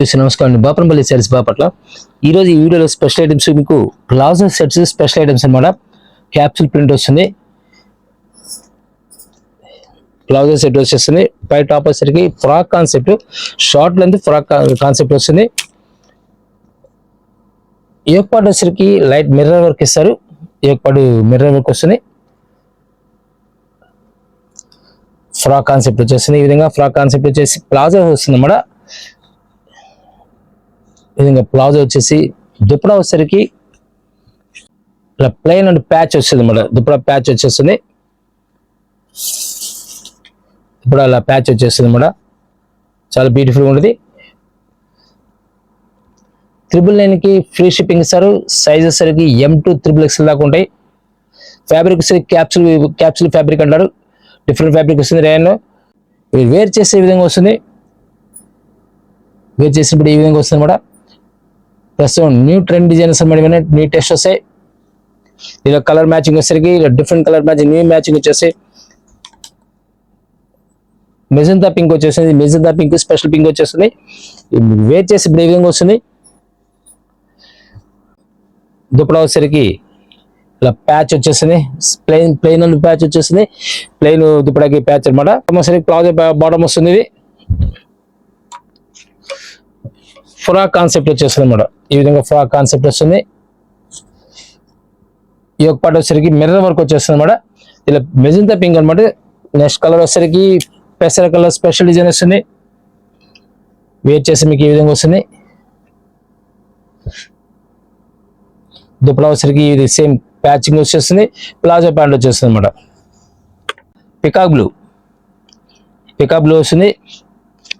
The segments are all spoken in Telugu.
చూసి నమస్కారం. బాపనపల్లి శారీస్ బాపట్ల. ఈరోజు ఈ వీడియోలో స్పెషల్ ఐటమ్స్ మీకు ప్లాజో సెట్స్ స్పెషల్ ఐటమ్స్ అనమాట. క్యాప్సూల్ ప్రింట్ వస్తుంది, ప్లాజో సెట్ వచ్చేస్తుంది. పై టాప్ వచ్చేసరికి frock concept, short length frock concept వస్తుంది. యోక్ పార్ట్ వచ్చేసరికి లైట్ మిర్రర్ వర్క్ ఇస్తారు. యోక్ పార్ట్ మిర్రర్ వర్క్ వస్తుంది. ఫ్రాక్ కాన్సెప్ట్ వచ్చేస్తుంది. ఈ విధంగా ఫ్రాక్ కాన్సెప్ట్ వచ్చేసి ప్లాజో వస్తుంది అన్నమాట. ఈ విధంగా ప్లాజో వచ్చేసి దుప్పడా వచ్చేసరికి ఇలా ప్లెయిన్ అండ్ ప్యాచ్ వస్తుంది అన్నమాట. దుప్పడా ప్యాచ్ వచ్చేస్తుంది. దుప్పడా ఇలా ప్యాచ్ వచ్చేస్తుంది అన్నమాట. చాలా బ్యూటిఫుల్గా ఉంటుంది. 999కి ఫ్రీ షిప్పింగ్ ఇస్తారు. సైజ్ వచ్చేసరికి M2 XXL దాకా ఉంటాయి. ఫ్యాబ్రిక్ వచ్చేసరికి క్యాప్సూల్ ఫ్యాబ్రిక్ అంటారు. డిఫరెంట్ ఫ్యాబ్రిక్ వస్తుంది. రేయన్ వేర్ చేసే విధంగా వస్తుంది. వేర్ చేసినప్పుడు ఈ విధంగా వస్తుంది అన్నమాట. ప్రస్తుతం న్యూ ట్రెండ్ డిజైన్స్ అన్నమాట. న్యూ టెస్ట్ వస్తాయి. ఇలా కలర్ మ్యాచింగ్ వచ్చేసరికి different colour matching, new matching వచ్చేసి మెజంతా పింక్ వచ్చేస్తుంది. మెజంతా పింక్ స్పెషల్ పింక్ వచ్చేస్తుంది. వేర్ చేసి ఇప్పుడు ఈ విధంగా వస్తుంది. దుప్పడా వచ్చేసరికి ఇలా ప్యాచ్ వచ్చేస్తుంది. ప్లెయిన్ అండ్ ప్యాచ్ వచ్చేస్తుంది. ప్లెయిన్ దుప్పడాకి ప్యాచ్ అనమాట. వచ్చేసరికి ప్లాజో బాటమ్ వస్తుంది. ఇది ఫ్రాక్ కాన్సెప్ట్ వచ్చేస్తుంది అనమాట. ఈ విధంగా ఫ్రాక్ కాన్సెప్ట్ వస్తుంది. ఈ ఒక పాట వచ్చేసరికి మిర్రర్ వర్క్ వచ్చేస్తుంది అనమాట. ఇలా మెజంతా పింక్ అనమాట. నెక్స్ట్ కలర్ వచ్చేసరికి పెసర కలర్ స్పెషల్ డిజైన్ వస్తుంది. వేర్ చేసి మీకు ఈ విధంగా వస్తుంది. దుప్పడా వచ్చేసరికి ఇది సేమ్ ప్యాచింగ్ వచ్చేస్తుంది. ప్లాజో ప్యాంట్ వచ్చేస్తుంది అనమాట. పికాక్ బ్లూ వస్తుంది.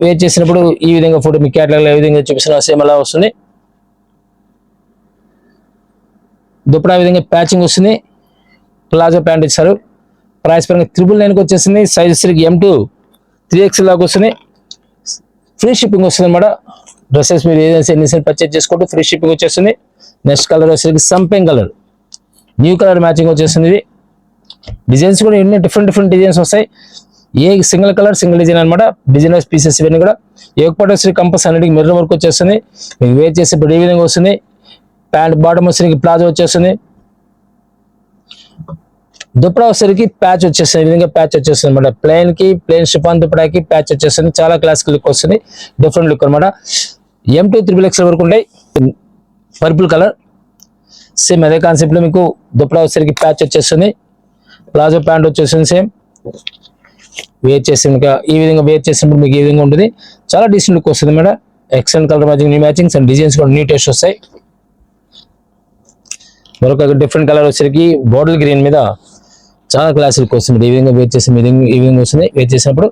వేర్ చేసినప్పుడు ఈ విధంగా ఫోటో మీ క్యాటలాగ్ ఏ విధంగా చూపిస్తున్నా సేమ్ అలా వస్తుంది. దుప్పడా విధంగా ప్యాచింగ్ వస్తుంది. ప్లాజో ప్యాంట్ ఇచ్చారు. ప్రైస్ పరంగా 999కి వచ్చేసింది. సైజ్ వచ్చేసరికి M2 3XL దాకా వస్తుంది. ఫ్రీ షిప్పింగ్ వస్తుంది అనమాట. డ్రెస్సెస్ మీరు ఏదైనా ఎన్ని పర్చేజ్ చేసుకుంటూ ఫ్రీ షిప్పింగ్ వచ్చేస్తుంది. నెక్స్ట్ కలర్ వచ్చేసరికి సంపెంగ్ కలర్, న్యూ కలర్ మ్యాచింగ్ వచ్చేస్తుంది. ఇది డిజైన్స్ కూడా ఎన్ని డిఫరెంట్ డిజైన్స్ వస్తాయి. A single colour single design అనమాట. డిజైనర్స్ పీసెస్ ఇవన్నీ కూడా. ఏకపాటు వచ్చి కంపస్ అన్నిటికి మిర్రర్ వర్క్ వచ్చేస్తుంది. మీకు వేర్ చేసేప్పుడు ఈ విధంగా వస్తుంది. ప్యాంట్ బాటమ్ వచ్చేసరికి ప్లాజో వచ్చేస్తుంది. దుప్పడా వచ్చేసరికి ప్యాచ్ వచ్చేస్తుంది. ఈ విధంగా ప్యాచ్ వచ్చేస్తుంది అనమాట. ప్లెయిన్ షిఫాన్ దుప్పడాకి ప్యాచ్ వచ్చేస్తుంది. చాలా క్లాసిక్ లుక్ వస్తుంది. డిఫరెంట్ లుక్ అనమాట. M2 XXL వరకు ఉంటాయి. పర్పుల్ కలర్ సేమ్ అదే కాన్సెప్ట్ లో మీకు దుప్పడా వచ్చేసరికి ప్యాచ్ వచ్చేస్తుంది. ప్లాజో ప్యాంట్ వచ్చేస్తుంది. సేమ్ వేర్ చేసి ఇంకా ఈ విధంగా వేర్ చేసినప్పుడు మీకు ఈ విధంగా ఉంటుంది. చాలా డీసెంట్ లుక్ వస్తుంది madam. Excellent colour matching, new matchings and designs కూడా న్యూ టేస్ట్ వస్తాయి. మరొక డిఫరెంట్ కలర్ వచ్చేసరికి బాటిల్ గ్రీన్ మీద చాలా క్లాస్ లుక్ వస్తుంది. ఈ విధంగా వేర్ చేసి ఈ విధంగా వస్తుంది. వేర్ చేసినప్పుడు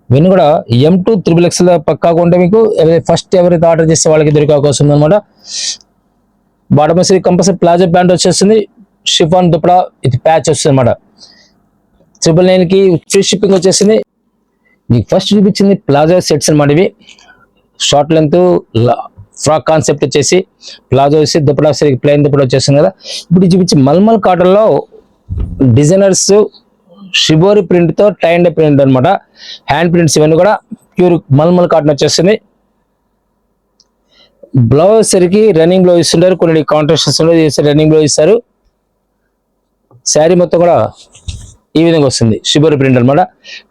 ఇవన్నీ కూడా M2 XXL పక్కాగా ఉంటే మీకు ఫస్ట్ ఎవరైతే ఆర్డర్ చేస్తే వాళ్ళకి దొరికే అవకాశం ఉందన్నమాట. బాటమ్ వచ్చేసరికి కంపల్సరీ ప్లాజో ప్యాంట్ వచ్చేస్తుంది. షిఫాన్ దుప్పడా ఇది ప్యాచ్ వస్తుంది అనమాట. 999కి ఫ్రీ షిప్పింగ్ వచ్చేసింది. మీకు ఫస్ట్ చూపించింది ప్లాజో సెట్స్ అనమాట. ఇవి షార్ట్ లెంత్ ఫ్రాక్ కాన్సెప్ట్ వచ్చేసి ప్లాజో వచ్చి దుప్పడా వచ్చేసరికి ప్లెయిన్ దుప్పడా వచ్చేస్తుంది కదా. ఇప్పుడు చూపించి మల్మల్ కాటన్ లో డిజైనర్స్ షిబోరి ప్రింట్ తో టై అండ్ ప్రింట్ అనమాట. హ్యాండ్ ప్రింట్స్ ఇవన్నీ కూడా ప్యూర్ మల్మల్ కాటన్ వచ్చేస్తుంది. బ్లౌజ్ సరికి రన్నింగ్ బ్లౌజ్ ఇస్తుంటారు. కొన్ని కాంట్రాస్ట్ రన్నింగ్ బ్లౌజ్ ఇస్తారు. శారీ మొత్తం కూడా ఈ విధంగా వస్తుంది. షిబోరి ప్రింట్ అనమాట.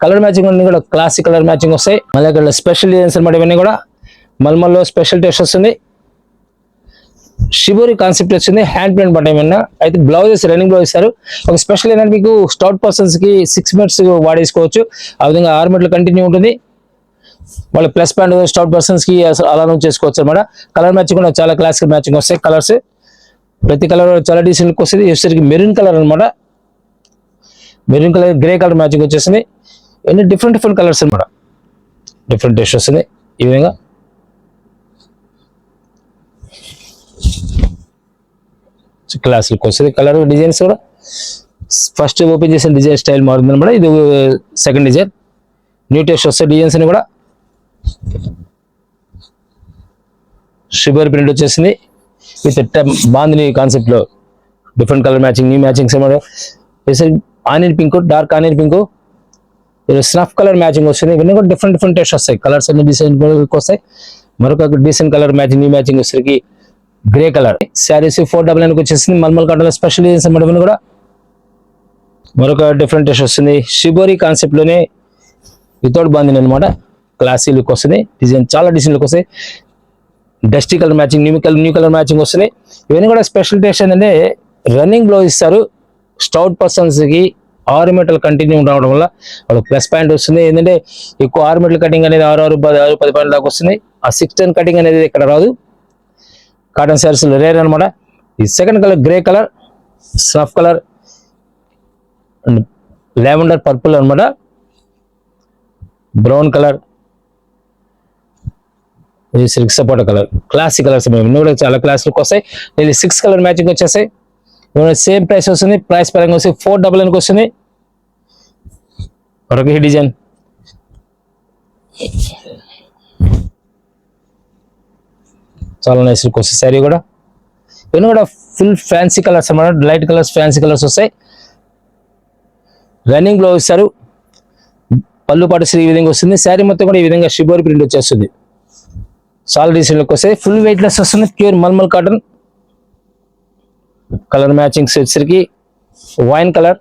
కలర్ మ్యాచింగ్ అన్ని కూడా క్లాసిక్ కలర్ మ్యాచింగ్ వస్తాయి. మళ్ళీ ఇక్కడ స్పెషల్ డిజైన్స్ అనమాట. ఇవన్నీ కూడా మల్మల్లో స్పెషల్ టేస్ట్ వస్తుంది. షిబోరి కాన్సెప్ట్ వచ్చింది. హ్యాండ్ ప్రింట్ బట్ట ఏమన్నా అయితే బ్లౌజెస్ రన్నింగ్ బ్లౌజ్ ఇస్తారు. ఒక స్పెషల్ ఏంటంటే మీకు స్టౌట్ పర్సన్స్ కి 6 minutes వాడేసుకోవచ్చు. ఆ విధంగా 6 minutes కంటిన్యూ ఉంటుంది. వాళ్ళ ప్లస్ పాయింట్ స్టౌట్ పర్సన్స్ కి అలా చేసుకోవచ్చు అనమాట. కలర్ మ్యాచింగ్ కూడా చాలా క్లాసికల్ మ్యాచింగ్ వస్తాయి. కలర్స్ ప్రతి కలర్ చాలా డీసెంట్ లుక్ వస్తుంది. వచ్చేసరికి మెరూన్ కలర్ అనమాట. Maroon colour grey colour matching వచ్చేసింది. ఎన్ని డిఫరెంట్ కలర్స్ అనమాట. డిఫరెంట్ టేస్ట్ వస్తుంది. ఈ విధంగా క్లాస్ లుక్ వస్తుంది. కలర్ డిజైన్స్ కూడా ఫస్ట్ ఓపెన్ చేసిన డిజైన్ స్టైల్ మారుతుంది అనమాట. ఇది సెకండ్ డిజైన్ న్యూ టేస్ట్ వస్తాయి. డిజైన్స్ అని కూడా షుగర్ ప్రింట్ వచ్చేసింది. విత్ బాందిని కాన్సెప్ట్ లో different colour matching, new matchings అనమాట. Onion pink, dark onion pink, snuff colour matching వస్తుంది. ఇవన్నీ కూడా డిఫరెంట్ టేస్ట్ వస్తాయి. కలర్స్ అన్ని డిసెంట్ వస్తాయి. మరొక decent colour matching, new matching వచ్చేసరికి గ్రే కలర్ శారీస్ 499 వచ్చేసింది. మల్మల్ కాటన్ స్పెషల్ డిజైన్స్ అన్నమాట. కూడా మరొక డిఫరెంట్ టేస్ట్ వస్తుంది. షిబోరి కాన్సెప్ట్ లోనే వితౌట్ బాందిని అనమాట. క్లాసీ లుక్ వస్తుంది. డిజైన్ చాలా డిజైన్ లుక్ వస్తాయి. Dusty colour matching, new colour matching వస్తుంది. ఇవన్నీ కూడా స్పెషల్ టేస్ట్ ఏంటంటే రన్నింగ్ బ్లౌజ్ ఇస్తారు. స్టౌట్ పర్సన్స్ కి 6 మీటర్లు కంటిన్యూ ఉండడం వల్ల వాళ్ళకి ప్లస్ పాయింట్ వస్తుంది. ఏంటంటే ఎక్కువ 6 మీటర్ల కటింగ్ అనేది 6, 10 పాయింట్ దాకా వస్తుంది. ఆ 610 కటింగ్ అనేది ఇక్కడ రాదు. కాటన్ శారీస్ రేర్ అనమాట. ఈ second colour grey colour, snuff colour and lavender purple అనమాట. బ్రౌన్ కలర్, ఇది సిల్క్ సపోటా కలర్. క్లాసిక్ కలర్స్ ఇవన్నీ కూడా చాలా క్లాస్ లుక్ వస్తాయి. ఇది 6 కలర్ మ్యాచింగ్ వచ్చేస్తాయి. సేమ్ ప్రైస్ వస్తుంది. ప్రైస్ పరంగా వస్తే 499 వస్తుంది. మరొక డిజైన్ చాలా నైస్ లుక్ వస్తాయి. శారీ కూడా ఇవన్నీ కూడా ఫుల్ ఫ్యాన్సీ కలర్స్ అన్నమాట. లైట్ కలర్స్, ఫ్యాన్సీ కలర్స్ వస్తాయి. రన్నింగ్ బ్లౌజ్ ఇస్తారు. పళ్ళు పాటు ఈ విధంగా వస్తుంది. శారీ మొత్తం కూడా ఈ విధంగా షిబోరి ప్రింట్ వచ్చేస్తుంది. చాలా డీసెంట్ లుక్ వస్తాయి. ఫుల్ వెయిట్ లెస్ వస్తుంది. Pure malmal cotton. Colour matchings వచ్చేసరికి వైన్ కలర్,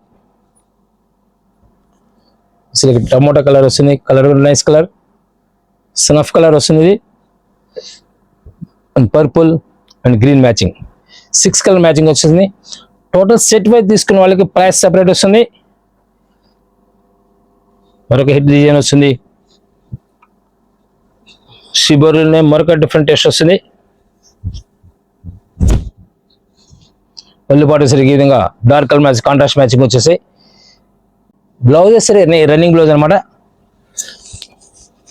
టమోటా కలర్ వస్తుంది. Colour nice colour. Snuff colour వస్తుంది. And purple and green matching. 6 colour matching వచ్చింది. టోటల్ సెట్ వైజ్ తీసుకున్న వాళ్ళకి ప్రైస్ సెపరేట్ వస్తుంది. మరొక హిట్ డిజైన్ వస్తుంది. షిబోరిలోనే మరొక డిఫరెంట్ టేస్ట్ వస్తుంది. పళ్ళుపాటు సరికి ఈ విధంగా dark colour match, contrast matching వచ్చేసి బ్లౌజ్ సరే రన్నింగ్ బ్లౌజ్ అనమాట.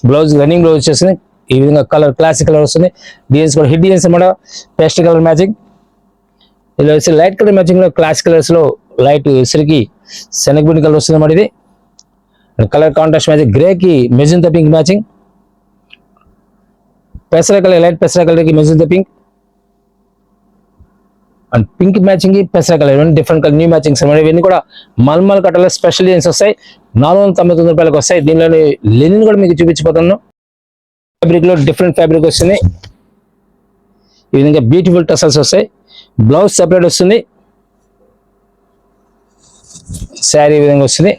బ్లౌజ్ రన్నింగ్ బ్లౌజ్ వచ్చేసింది. ఈ విధంగా కలర్ క్లాసిక్ కలర్ వస్తుంది. డిజైన్స్ కూడా హిట్ డిజైన్స్ అనమాట. Pastel colour matching. ఇలా వచ్చి లైట్ కలర్ మ్యాచింగ్ లో క్లాసిక్ కలర్స్ లో లైట్ సరికి శనగపిండి కలర్ వస్తుంది అన్నమాట. ఇది కలర్ కాంట్రాస్ట్ మ్యాచింగ్. గ్రే కి మెజంతా పింక్ మ్యాచింగ్. పెసర కలర్, లైట్ పెసర కలర్ కి magenta pink and pink matching కి పెసర కలర్. ఇవన్నీ డిఫరెంట్ కలర్ న్యూ మ్యాచింగ్స్ అనమాట. ఇవన్నీ కూడా మల్మల్ కట్టలో స్పెషల్ డిజైన్స్ వస్తాయి. 499 రూపాయలకు వస్తాయి. దీనిలోని లెనిన్ కూడా మీకు చూపించిపోతాను. ఫ్యాబ్రిక్ లో డిఫరెంట్ ఫ్యాబ్రిక్ వస్తుంది. ఈ విధంగా బ్యూటిఫుల్ టసల్స్ వస్తాయి. బ్లౌజ్ సెపరేట్ వస్తుంది. శారీ ఈ విధంగా వస్తుంది.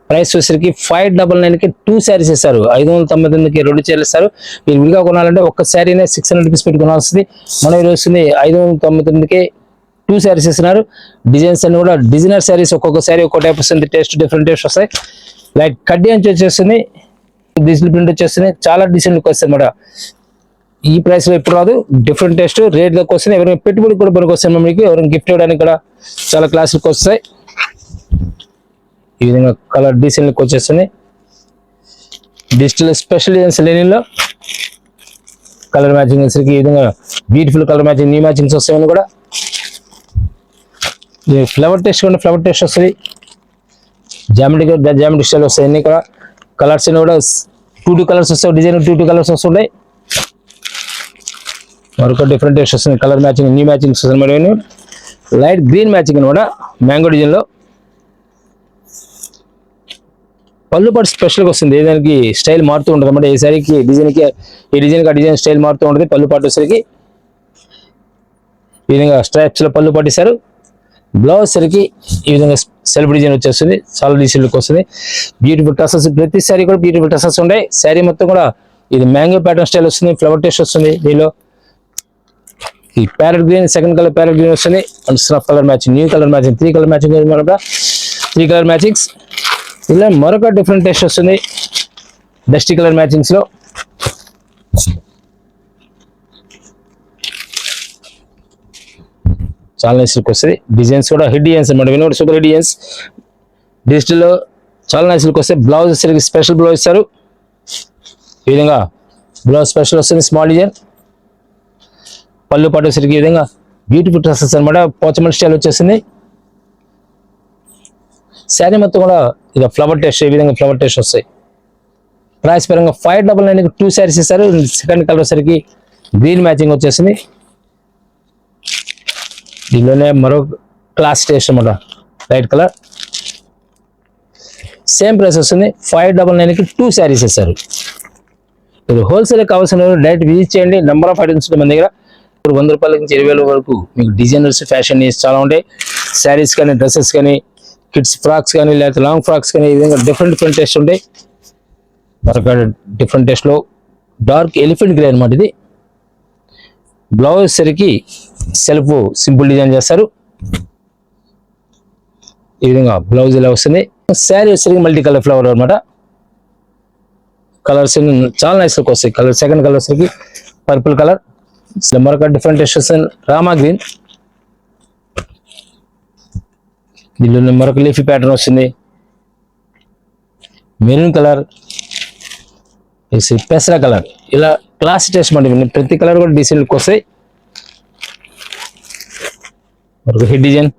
ప్రైస్ వచ్చేసరికి 599కి 2 శారీస్ ఇస్తారు. 599కి 2 చీరలు ఇస్తారు. మీరు విడిగా కొనాలంటే ఒక్క శారీనే 600 రూపీస్ పెట్టి కొనాల్సింది. మనం ఈరోజు వస్తుంది 599కి 2 శారీస్ ఇస్తున్నారు. డిజైన్స్ అన్ని కూడా డిజైనర్ శారీస్. ఒక్కొక్క శారీ ఒక్కో టైప్ వస్తుంది. టేస్ట్ డిఫరెంట్ టేస్ట్ వస్తాయి. లైక్ కడ్డీ అంచు వచ్చేస్తుంది. డిజిటల్ ప్రింట్ వచ్చేస్తుంది. చాలా డిసెంట్ లుక్ వస్తుంది అన్నమాట. ఈ ప్రైస్ లో ఎప్పుడు రాదు. డిఫరెంట్ టేస్ట్ రేట్ తక్కువ వస్తుంది. ఎవరైనా పెట్టుబడి కూడా పనికి వస్తుంది. మీకు ఎవరైనా గిఫ్ట్ ఇవ్వడానికి కూడా చాలా క్లాస్ లుక్ వస్తాయి. ఈ విధంగా కలర్ డీసెంట్ లుక్ వచ్చేస్తుంది. డిజిటల్ స్పెషల్ డిజైన్స్ లెనిన్ లో కలర్ మ్యాచింగ్ వచ్చేసరికి ఈ విధంగా beautiful colour matching, new matchings వస్తాయని కూడా. ఫ్లవర్ టేస్ట్ కూడా ఫ్లవర్ టేస్ట్ వస్తుంది. జామెట్రిక్ స్టైల్ వస్తాయి. అన్ని కూడా కలర్స్ కూడా 2 కలర్స్ వస్తాయి. డిజైన్ 2 కలర్స్ వస్తుంటాయి. మరొక డిఫరెంట్ టేస్ట్ వస్తుంది. కలర్ మ్యాచింగ్, న్యూ మ్యాచింగ్స్ వస్తుంది మరి. లైట్ గ్రీన్ మ్యాచింగ్ అనమాట. మ్యాంగో డిజైన్ లో పళ్ళు పాటు స్పెషల్గా వస్తుంది. దానికి స్టైల్ మారుతూ ఉంటుంది అన్నమాట. ఈ సారీకి డిజైన్కి, ఈ డిజైన్కి ఆ డిజైన్ స్టైల్ మారుతూ ఉంటుంది. పళ్ళు పాటు సరికి ఈ విధంగా స్ట్రైప్స్ లో పళ్ళు పట్టిస్తారు. బ్లౌజ్ సరికి ఈ విధంగా సెల్ఫ్ డిజైన్ వచ్చేస్తుంది. చాలా డీసెంట్ లుక్ వస్తుంది. Beautiful tassels. ప్రతి సారీ కూడా బ్యూటిఫుల్ టసల్స్ ఉంటాయి. శారీ మొత్తం కూడా ఇది మ్యాంగో ప్యాటర్న్ స్టైల్ వస్తుంది. ఫ్లవర్ టేస్ట్ వస్తుంది. దీనిలో ఈ parrot green, second colour parrot green వస్తుంది. And snuff colour matching, new colour matching, 3 colour matching, 3 colour matchings. ఇలా మరొక డిఫరెంట్ టేస్ట్ వస్తుంది. డస్టీ కలర్ మ్యాచింగ్స్ లో చాలా నైస్ లుక్ వస్తుంది. డిజైన్స్ కూడా హిట్ డిజైన్స్ అన్నమాట. Vinod super hit designs. Digital లో చాలా నైస్ లుక్ వస్తాయి. బ్లౌజ్ స్పెషల్ బ్లౌజ్ ఇస్తారు. ఈ విధంగా బ్లౌజ్ స్పెషల్ వస్తుంది. Small design. పళ్ళు పాటు వచ్చేసరికి ఈ విధంగా బ్యూటిఫుల్ డ్రెస్సెస్ అనమాట. పోచమల్ స్టైల్ వచ్చేసింది. శారీ మొత్తం కూడా ఇక ఫ్లవర్ టేస్ట్, ఈ విధంగా ఫ్లవర్ టేస్ట్ వస్తాయి. ప్రైస్ పరంగా 599కి 2 శారీస్ ఇస్తారు. సెకండ్ కలర్ వచ్చేసరికి గ్రీన్ మ్యాచింగ్ వచ్చేసింది. దీనిలోనే మరో క్లాస్ టేస్ట్ అనమాట. లైట్ కలర్ సేమ్ ప్రైస్ వస్తుంది. 599కి 2 శారీస్ ఇస్తారు. మీరు హోల్సేల్ కావాల్సిన డైరెక్ట్ విజిట్ చేయండి. నెంబర్ ఆఫ్ ఐటమ్స్ మన దగ్గర 100 రూపాయల నుంచి 20,000 వరకు మీకు డిజైనర్స్ ఫ్యాషన్ చాలా ఉంటాయి. శారీస్ కానీ, డ్రెస్సెస్ కానీ, కిడ్స్ ఫ్రాక్స్ కానీ, లేకపోతే లాంగ్ ఫ్రాక్స్ కానీ, ఈ విధంగా డిఫరెంట్ టేస్ట్ ఉంటాయి. మరొక డిఫరెంట్ టేస్ట్లో డార్క్ ఎలిఫెంట్ గ్రే అనమాట. ఇది బ్లౌజ్ సరికి సెల్ఫ్ సింపుల్ డిజైన్ చేస్తారు. ఈ విధంగా బ్లౌజ్ ఇలా వస్తుంది. శారీ వచ్చేసరికి మల్టీ కలర్ ఫ్లవర్ అనమాట. కలర్స్ చాలా నైస్ లుక్ వస్తాయి. కలర్ సెకండ్ కలర్ వచ్చేసరికి పర్పుల్ కలర్. మరొక డిఫరెంట్ టేస్ట్ వస్తుంది రామా గ్రీన్. దీనిలో మరొక లీఫీ ప్యాటర్న్ వస్తుంది. మెరూన్ కలర్, పెసరా కలర్. ఇలా క్లాస్ టేస్ట్ అంటే ప్రతి కలర్ కూడా డీసెంట్ లుక్ వస్తాయి. మరొక హిట్ డిజైన్.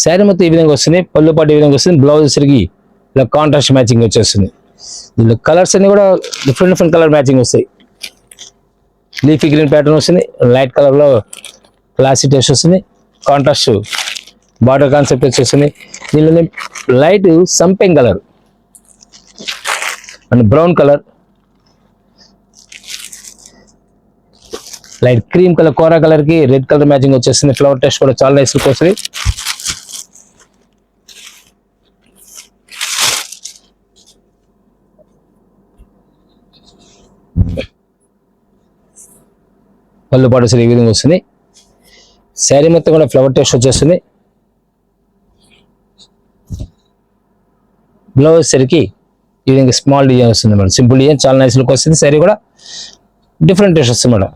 శారీ మొత్తం ఈ విధంగా వస్తుంది. పళ్ళు పాటు ఈ విధంగా వస్తుంది. బ్లౌజ్ సరికి ఇలా కాంట్రాస్ట్ మ్యాచింగ్ వచ్చేస్తుంది. దీనిలో కలర్స్ అన్ని కూడా డిఫరెంట్ కలర్ మ్యాచింగ్ వస్తాయి. లీఫీ గ్రీన్ ప్యాటర్న్ వస్తుంది. లైట్ కలర్ లో క్లాసిక్ టేస్ట్ వస్తుంది. కాంట్రాస్ట్ బార్డర్ కాన్సెప్ట్ వచ్చేస్తుంది. దీనిలో లైట్ సంపెంగ్ colour and brown colour, light cream colour, కోరా కలర్ కి రెడ్ కలర్ మ్యాచింగ్ వచ్చేస్తుంది. ఫ్లవర్ టెస్ట్ కూడా చాలా నైస్ లుక్ వస్తుంది. పళ్ళు పాటు ఈ విధంగా వస్తుంది. శారీ మొత్తం కూడా ఫ్లవర్ టెస్ట్ వచ్చేస్తుంది. బ్లౌజ్ సరికి ఈ విధంగా స్మాల్ డిజైన్ వస్తుంది మేడం. సింపుల్ డిజైన్ చాలా నైస్ లుక్ వస్తుంది. శారీ కూడా డిఫరెంట్ టేస్ట్ వస్తుంది మేడం.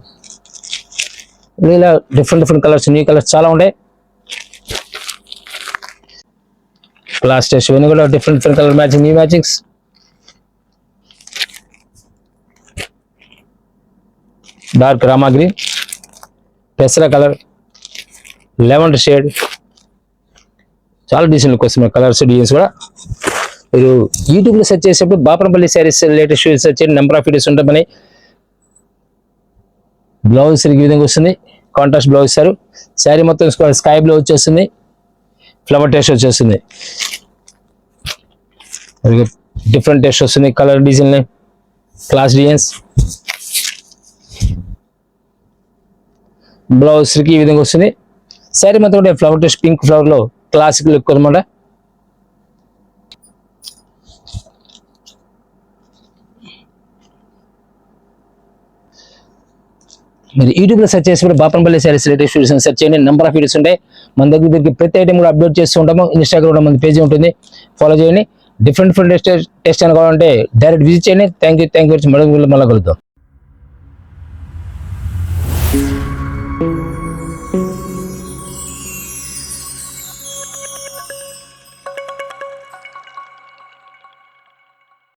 ఇలా డిఫరెంట్ కలర్స్, న్యూ కలర్స్ చాలా ఉంటాయి. క్లాస్ టెస్ట్ ఇవన్నీ కూడా different colour matching, new matchings. Dark Rama green, పెసరా కలర్, లెవెండర్ షేడ్, చాలా డీసెంట్ లుక్ వస్తుంది కలర్స్, డిజైన్స్ కూడా. మీరు యూట్యూబ్లో సెర్చ్ చేసేప్పుడు బాపనపల్లి శారీస్ లేటెస్ట్ సెర్చ్ చేయండి. నెంబర్ ఆఫ్ వీడియోస్ ఉంటాయి. బ్లౌజ్ ఈ విధంగా వస్తుంది. కాంట్రాస్ట్ బ్లౌజ్ ఇస్తారు. శారీ మొత్తం స్కై బ్లూ వచ్చేస్తుంది. ఫ్లవర్ టేస్ట్ వచ్చేస్తుంది. డిఫరెంట్ టేస్ట్ వస్తుంది. Colour design, class designs. Blouse కి ఈ విధంగా వస్తుంది. శారీ మొత్తం కూడా ఫ్లవర్ టేస్ట్ పింక్ ఫ్లవర్ లో క్లాసిక్ లుక్ అనమాట. మీరు యూట్యూబ్లో సెర్చ్ చేసినప్పుడు Bapanapalli saris latest videos search చేయండి. నెంబర్ ఆఫ్ వీడియోస్ ఉంటాయి. మన దగ్గర ప్రతి ఐటమ్ కూడా అప్డేట్ చేస్తూ ఉంటాము. ఇన్స్టాగ్రామ్ కూడా మన పేజీ ఉంటుంది, ఫాలో చేయండి. డిఫరెంట్ టెస్ట్ అని కావాలంటే డైరెక్ట్ విజిట్ చేయండి. థ్యాంక్ యూ మళ్ళీ కలుద్దాం.